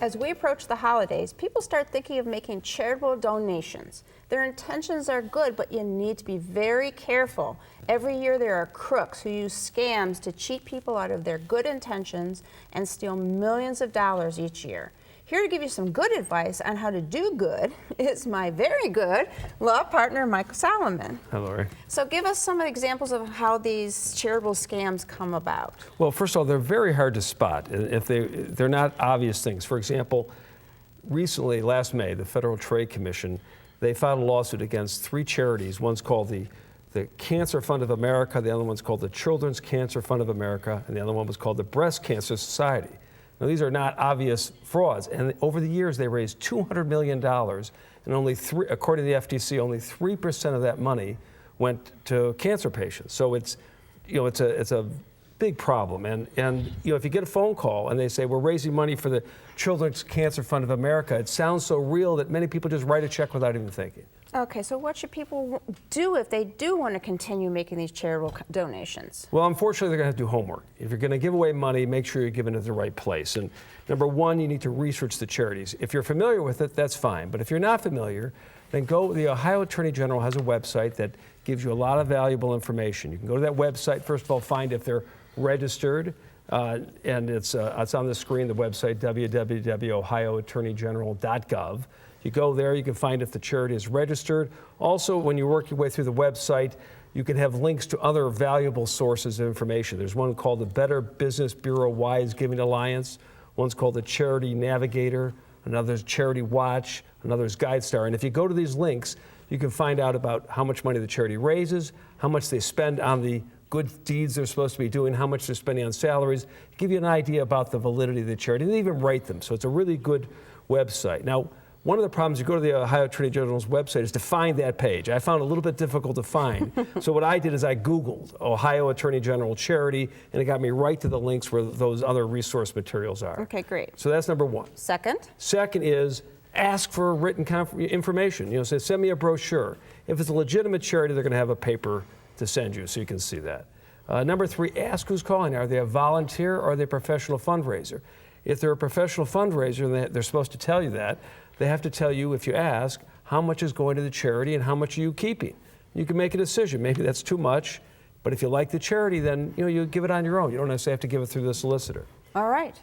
As we approach the holidays, people start thinking of making charitable donations. Their intentions are good, but you need to be very careful. Every year there are crooks who use scams to cheat people out of their good intentions and steal millions of dollars each year. Here to give you some good advice on how to do good is my very good law partner, Michael Solomon. Hi, Lori. So give us some examples of how these charitable scams come about. Well, first of all, they're very hard to spot if they're not obvious things. For example, recently, last May, the Federal Trade Commission, they filed a lawsuit against 3 charities. One's called the Cancer Fund of America, the other one's called the Children's Cancer Fund of America, and the other one was called the Breast Cancer Society. Now, these are not obvious frauds, and over the years they raised $200 million, and only according to the FTC, only 3% of that money went to cancer patients. So it's a big problem, and if you get a phone call and they say we're raising money for the Children's Cancer Fund of America, it sounds so real that many people just write a check without even thinking. Okay, so what should people do if they do want to continue making these charitable donations? Well, unfortunately, they're going to have to do homework. If you're going to give away money, make sure you're giving it to the right place. And number one, you need to research the charities. If you're familiar with it, that's fine. But if you're not familiar, then the Ohio Attorney General has a website that gives you a lot of valuable information. You can go to that website, first of all, find if they're registered. And it's on the screen, the website, www.ohioattorneygeneral.gov. You go there, you can find if the charity is registered. Also, when you work your way through the website, you can have links to other valuable sources of information. There's one called the Better Business Bureau Wise Giving Alliance. One's called the Charity Navigator. Another's Charity Watch. Another's GuideStar. And if you go to these links, you can find out about how much money the charity raises, how much they spend on the good deeds they're supposed to be doing, how much they're spending on salaries, give you an idea about the validity of the charity, and they even rate them. So it's a really good website. Now, one of the problems, you go to the Ohio Attorney General's website, is to find that page. I found it a little bit difficult to find. So what I did is I Googled Ohio Attorney General Charity, and it got me right to the links where those other resource materials are. Okay, great. So that's number one. Second? Second is ask for written information. Say, send me a brochure. If it's a legitimate charity, they're going to have a paper to send you so you can see that. Number 3, ask who's calling. Are they a volunteer or are they a professional fundraiser? If they're a professional fundraiser and they're supposed to tell you that, they have to tell you, if you ask, how much is going to the charity and how much are you keeping. You can make a decision. Maybe that's too much, but if you like the charity, then you give it on your own. You don't necessarily have to give it through the solicitor. All right.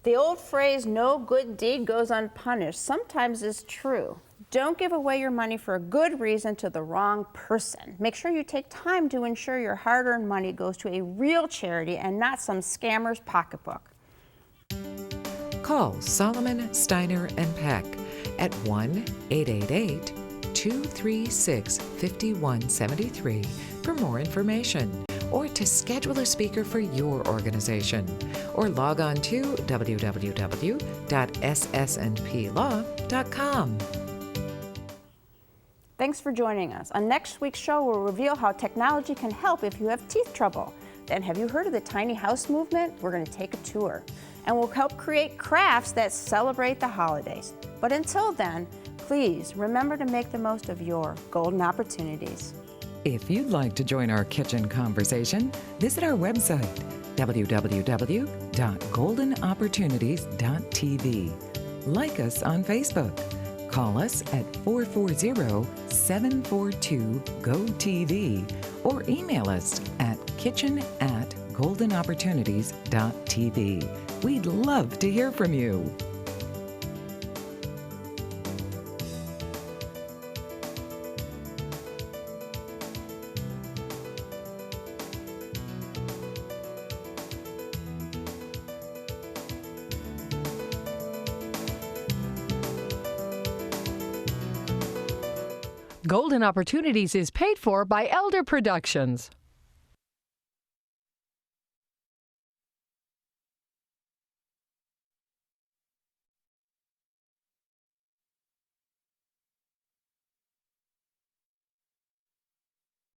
The old phrase, no good deed goes unpunished, sometimes is true. Don't give away your money for a good reason to the wrong person. Make sure you take time to ensure your hard-earned money goes to a real charity and not some scammer's pocketbook. Call Solomon, Steiner, and Peck at 1-888-236-5173 for more information, or to schedule a speaker for your organization, or log on to www.ssnplaw.com. Thanks for joining us. On next week's show, we'll reveal how technology can help if you have teeth trouble. Then, have you heard of the tiny house movement? We're going to take a tour. And we'll help create crafts that celebrate the holidays. But until then, please remember to make the most of your golden opportunities. If you'd like to join our kitchen conversation, visit our website, www.goldenopportunities.tv. Like us on Facebook. Call us at 440-742-GO-TV or email us at kitchen@goldenopportunities.tv. We'd love to hear from you. Golden Opportunities is paid for by Elder Productions.